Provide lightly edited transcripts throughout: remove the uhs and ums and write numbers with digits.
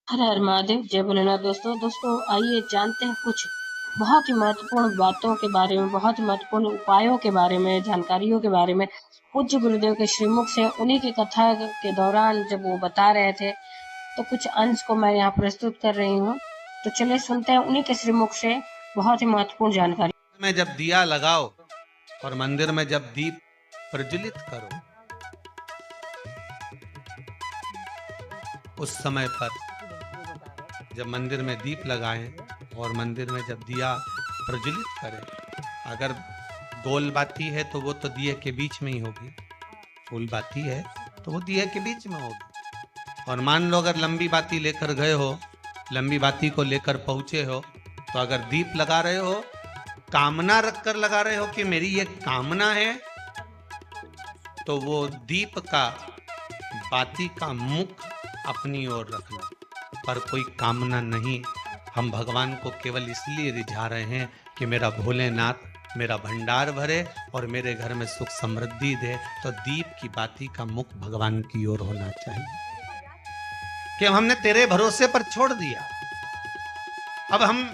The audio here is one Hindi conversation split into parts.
हर हर महादेव, जय भोलेनाथ। दोस्तों आइए जानते हैं कुछ बहुत ही महत्वपूर्ण बातों के बारे में, बहुत ही महत्वपूर्ण उपायों के बारे में, जानकारियों के बारे में। पूज्य गुरुदेव के श्रीमुख से उन्हीं की कथा के दौरान जब वो बता रहे थे, तो कुछ अंश को मैं यहाँ प्रस्तुत कर रही हूँ। तो चलिए सुनते हैं उन्हीं के श्रीमुख से बहुत ही महत्वपूर्ण जानकारी। में जब दिया लगाओ और मंदिर में जब दीप प्रज्वलित करो, उस समय पर जब मंदिर में दीप लगाएं और मंदिर में जब दिया प्रज्वलित करें, अगर गोल बाती है तो वो तो दिए के बीच में ही होगी, फूल बाती है तो वो दिए के बीच में होगी। और मान लो अगर लंबी बाती लेकर गए हो, लंबी बाती को लेकर पहुंचे हो, तो अगर दीप लगा रहे हो, कामना रखकर लगा रहे हो कि मेरी ये कामना है, तो वो दीप का बाती का मुख अपनी ओर रखना, पर कोई कामना नहीं। हम भगवान को केवल इसलिए रिझा रहे हैं कि मेरा भोलेनाथ मेरा भंडार भरे और मेरे घर में सुख समृद्धि दे। तो दीप की बाती का मुख भगवान की ओर होना चाहिए कि हमने तेरे भरोसे पर छोड़ दिया। अब हम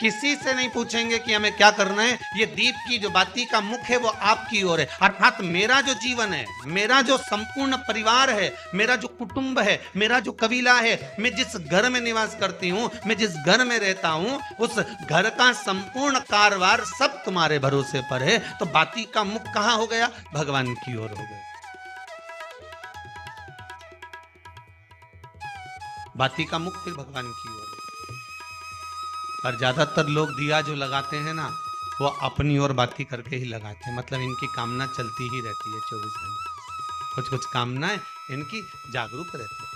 किसी से नहीं पूछेंगे कि हमें क्या करना है, ये दीप की जो बाती का मुख है वो आपकी ओर है। अर्थात मेरा जो जीवन है, मेरा जो संपूर्ण परिवार है, मेरा जो कुटुंब है, मेरा जो कबीला है, मैं जिस घर में निवास करती हूँ, मैं जिस घर में रहता हूँ, उस घर का संपूर्ण कारभार सब तुम्हारे भरोसे पर है। तो बाती का मुख कहाँ हो गया? भगवान की ओर हो गया। बाती का मुख फिर भगवान की ओर। और ज्यादातर लोग दिया जो लगाते हैं ना, वो अपनी ओर बाती करके ही लगाते हैं। मतलब इनकी कामना चलती ही रहती है 24 घंटे। कुछ कुछ कामनाएं इनकी जागरूक रहती है,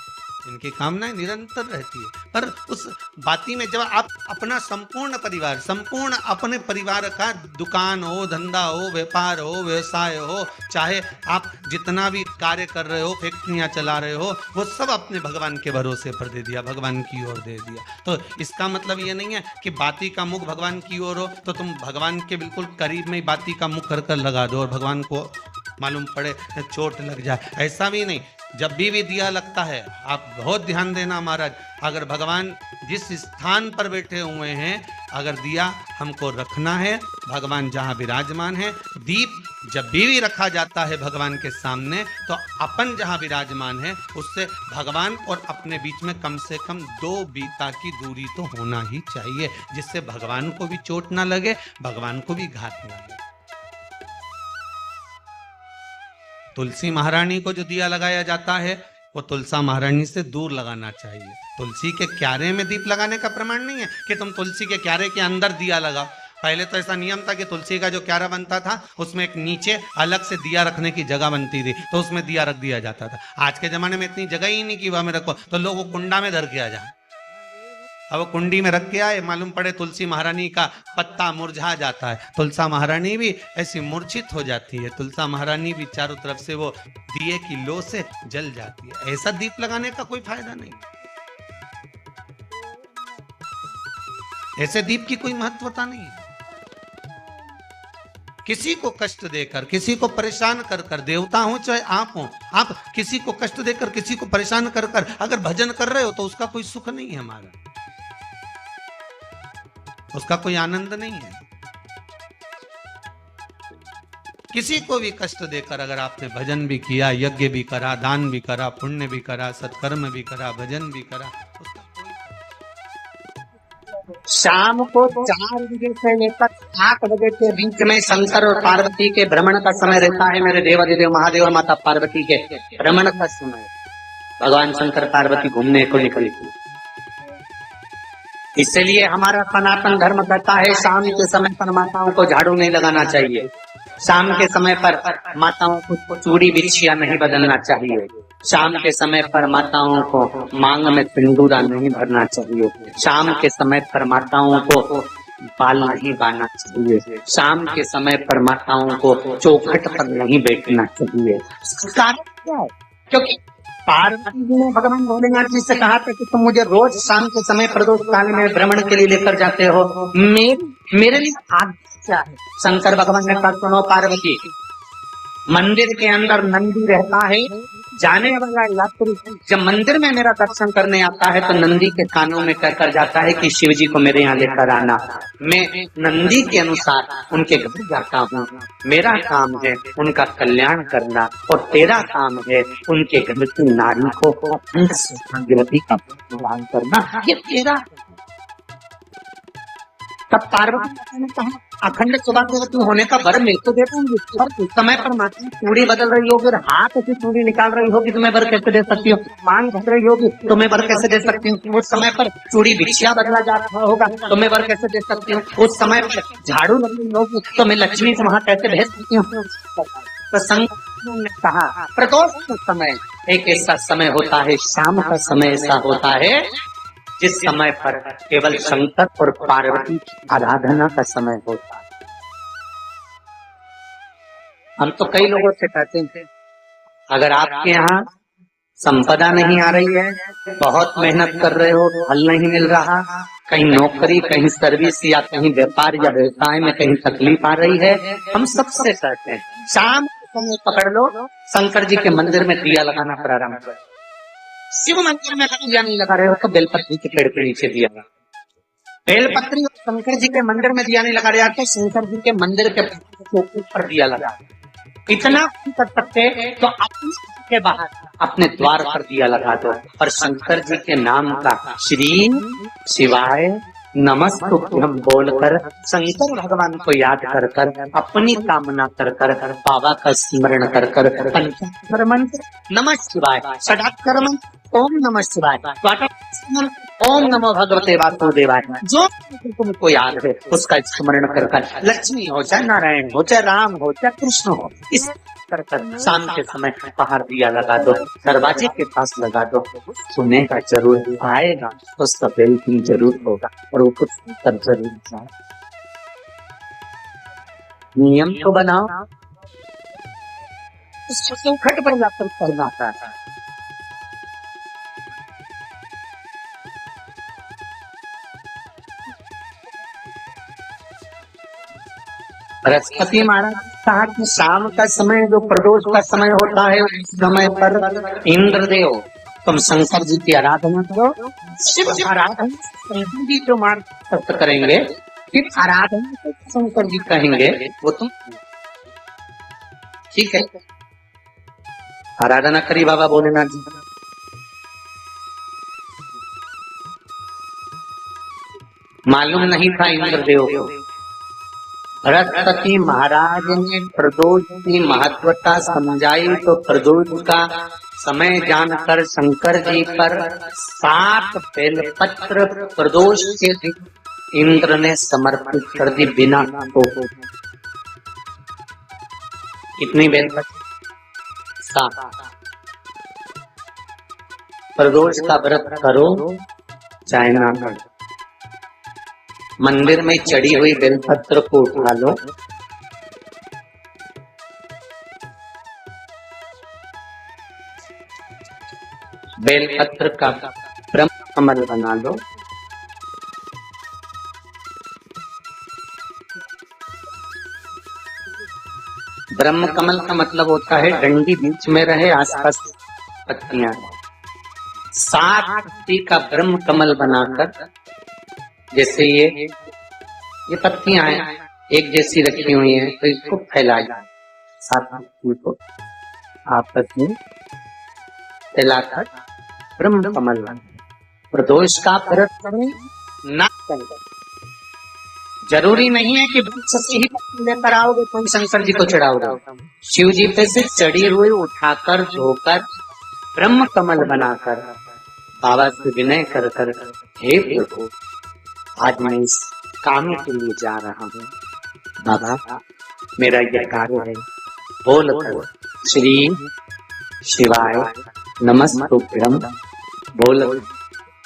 इनकी कामनाएं निरंतर रहती है। पर उस बाती में जब आप अपना संपूर्ण परिवार, संपूर्ण अपने परिवार का दुकान हो, धंधा हो, व्यापार हो, व्यवसाय हो, चाहे आप जितना भी कार्य कर रहे हो, फैक्ट्रियां चला रहे हो, वो सब अपने भगवान के भरोसे पर दे दिया, भगवान की ओर दे दिया। तो इसका मतलब ये नहीं है कि बाती का मुख भगवान की ओर हो तो तुम भगवान के बिल्कुल करीब में ही बाती का मुख कर कर लगा दो और भगवान को मालूम पड़े चोट लग जाए, ऐसा भी नहीं। जब भी दिया लगता है, आप बहुत ध्यान देना महाराज, अगर भगवान जिस स्थान पर बैठे हुए हैं, अगर दिया हमको रखना है, भगवान जहां विराजमान है, दीप जब भी रखा जाता है भगवान के सामने, तो अपन जहां विराजमान है उससे भगवान और अपने बीच में कम से कम 2 बीता की दूरी तो होना ही चाहिए, जिससे भगवान को भी चोट ना लगे, भगवान को भी घात ना लगे। तुलसी महारानी को जो दिया लगाया जाता है, वो तुलसा महारानी से दूर लगाना चाहिए। तुलसी के क्यारे में दीप लगाने का प्रमाण नहीं है कि तुम तुलसी के क्यारे के अंदर दिया लगाओ। पहले तो ऐसा नियम था कि तुलसी का जो क्यारा बनता था, उसमें एक नीचे अलग से दिया रखने की जगह बनती थी, तो उसमें दिया रख दिया जाता था। आज के जमाने में इतनी जगह ही नहीं कि वह में रखो, तो लोग वो कुंडा में धर के आ जाए। अब वो कुंडी में रख के आए, मालूम पड़े तुलसी महारानी का पत्ता मुरझा जाता है, तुलसा महारानी भी ऐसी मूर्छित हो जाती है, तुलसा महारानी भी चारों तरफ से वो दिए की लो से जल जाती है। ऐसा दीप लगाने का कोई फायदा नहीं, ऐसे दीप की कोई महत्वता नहीं है। किसी को कष्ट देकर, किसी को परेशान कर कर, देवता हो चाहे आप हो, आप किसी को कष्ट देकर, किसी को परेशान कर कर अगर भजन कर रहे हो तो उसका कोई सुख नहीं है हमारा, उसका कोई आनंद नहीं है। किसी को भी कष्ट देकर अगर आपने भजन भी किया, यज्ञ भी करा, दान भी करा, पुण्य भी करा, सत्कर्म भी करा, भजन भी करा, उसका कोई। शाम को 4 बजे से लेकर 8 बजे के बीच में शंकर और पार्वती के भ्रमण का समय रहता है। मेरे देवादिदेव महादेव और माता पार्वती के भ्रमण का समय, भगवान शंकर पार्वती घूमने को निकले। इसलिए हमारा सनातन धर्म कहता है शाम के समय पर माताओं को झाड़ू नहीं लगाना चाहिए, शाम के समय पर माताओं को चूड़ी बिछिया नहीं बदलना चाहिए, शाम के समय पर माताओं को मांग में सिंदूरा नहीं भरना चाहिए, शाम के समय पर माताओं को बाल नहीं बांधना चाहिए, शाम के समय पर माताओं को चौखट पर नहीं बैठना चाहिए। कारण क्या है? क्योंकि पार्वती जी ने भगवान भोलेनाथ जी से कहा था कि तुम मुझे रोज शाम के समय प्रदोष काल में भ्रमण के लिए लेकर जाते हो, मेरे लिए आज्ञा क्या है? शंकर भगवान ने कहा सुनो पार्वती, मंदिर के अंदर नंदी रहता है, जाने वाला यात्री जब मंदिर में मेरा दर्शन करने आता है तो नंदी के कानों में कहकर जाता है कि शिव जी को मेरे यहाँ लेकर आना। मैं नंदी के अनुसार उनके घर जाता हूँ। मेरा काम है उनका कल्याण करना और तेरा काम है उनके घर की नारी को अखंड सौभाग्यवती का प्रदान करना, ये तेरा। तब पार्वती माता ने कहा अखंड सौभाग्यवती होने का वर मैं तो दे दूंगी, और उस समय पर माता चूड़ी बदल रही होगी और हाथ से चूड़ी निकाल रही होगी तो मैं वर कैसे दे सकती हूँ, मांग भर रही होगी तो मैं वर कैसे दे सकती हूँ, उस समय पर चूड़ी बिछिया बदला जा रहा होगा तो मैं वर कैसे दे सकती हूँ, उस समय पर झाड़ू लग रही होगी तो मैं लक्ष्मी को वहां कैसे भेज सकती हूँ। तो शंकर ने कहा प्रदोष का समय एक ऐसा समय होता है, शाम का समय ऐसा होता है जिस समय पर केवल शंकर और पार्वती की आराधना का समय होता है। हम तो कई लोगों से कहते हैं अगर आपके यहाँ संपदा नहीं आ रही है, बहुत मेहनत कर रहे हो, फल नहीं मिल रहा, कहीं नौकरी, कहीं सर्विस या कहीं व्यापार या व्यवसाय में कहीं तकलीफ आ रही है, हम सबसे कहते हैं शाम को समय पकड़ लो, शंकर जी के मंदिर में दिया लगाना प्रारंभ करो। शिव मंदिर में दिया नहीं लगा रहे हो तो बेलपत्री के पेड़ के नीचे दिया, बेलपत्री और शंकर जी के मंदिर में दिया नहीं लगा रहे तो शंकर जी के मंदिर के ऊपर दिया लगा। इतना कर सकते तो अपने के बाहर अपने द्वार पर दिया लगा दो और शंकर जी के नाम का श्री शिवाय नमस्तुभ्यं बोलकर शंकर भगवान को याद कर कर अपनी कामना कर कर बाबा का स्मरण कर कर पंचाक्षर मंत्र नमः शिवाय, षडाक्षर मंत्र ओम नमः शिवाय, ओम नमो भगवते वासुदेवाय, जो तुमको याद है उसका स्मरण कर कर लक्ष्मी हो चाहे नारायण हो चाहे राम हो चाहे कृष्ण हो, इस कर कर शाम के समय बाहर दिया लगा दो, दरवाजे के पास लगा दो, सुनेगा जरूर, आएगा उसका बिल्कुल जरूर होगा और वो कुछ कर जरूर जाए। नियम तो बनाओ, उसको चौखट पर जाकर करना है। बृहस्पति महाराज कहा कि शाम का समय जो प्रदोष का समय होता है उस समय पर इंद्रदेव तुम शंकर जी की आराधना करो, शिव आराधना शंकर जी जो मार्ग करेंगे, फिर आराधना को शंकर जी कहेंगे वो तुम ठीक है। आराधना करी बाबा भोलेनाथ जी, मालूम नहीं था इंद्रदेव को। बृहस्पति महाराज ने प्रदोष की महत्वता समझाई तो प्रदोष का समय जानकर शंकर जी पर 7 बेलपत्र प्रदोष के दिन इंद्र ने समर्पित कर दी बिना को। कितनी बेलपत्र? 7। प्रदोष का व्रत करो चाहे ना करो, मंदिर में चढ़ी हुई बेलपत्र को उठा लो, बेलपत्र का ब्रह्म कमल बना लो, ब्रह्म कमल का मतलब होता है डंडी बीच में रहे, आसपास पत्तियां। 7 पत्ती का ब्रह्म कमल बनाकर, जैसे ये पत्तियां हैं एक जैसी रखी हुई हैं तो इसको फैला जाए, 7 पत्ती को आपस में फैलाकर ब्रह्म कमल बने। प्रदोष का व्रत करें ना करें, जरूरी नहीं है कि वृक्ष से ही पत्ती लेकर आओगे तो शंकर जी को चढ़ाओगे। शिव जी पे से चढ़ी हुई उठाकर धोकर ब्रह्म कमल बनाकर बाबा से विनय कर कर, हे प्रभु आज मैं इस काम के लिए जा रहा हूँ, बाबा मेरा यह कार्य है, बोल कर श्री शिवाय नमस्तुभ्यं बोल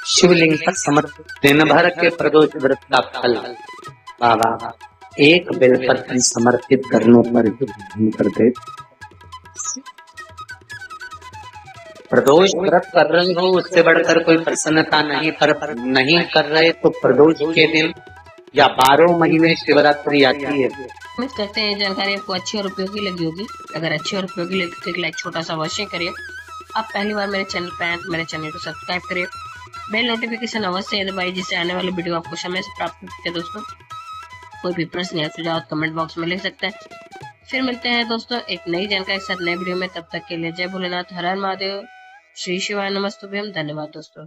शिवलिंग पर समर्पित दिन भर के प्रदोष व्रत का फल बाबा एक बेलपत्र समर्पित करने पर कर दे। प्रदोष व्रत कर रहे हो उससे बढ़कर कोई प्रसन्नता नहीं, पर नहीं कर रहे तो प्रदोष के दिन या 12 महीने शिवरात्रि आती है। उम्मीद करते हैं जानकारी आपको अच्छी और उपयोगी लगी होगी। अगर अच्छी और उपयोगी लगी तो एक लाइक छोटा सा अवश्य करिए आप पहली बार मेरे चैनल पे आए तो मेरे चैनल को सब्सक्राइब करिए, बेल नोटिफिकेशन अवश्य दबाइए, जिससे आने वाले वीडियो आपको समय से प्राप्त हो सके। दोस्तों कोई भी प्रश्न या सुझाव कमेंट बॉक्स में लिख सकते हैं। फिर मिलते हैं दोस्तों एक नई जानकारी के साथ नए वीडियो में। तब तक के लिए जय भोलेनाथ, हर हर महादेव, श्री शिवाय नमस्तुभ्यम। धन्यवाद दोस्तों।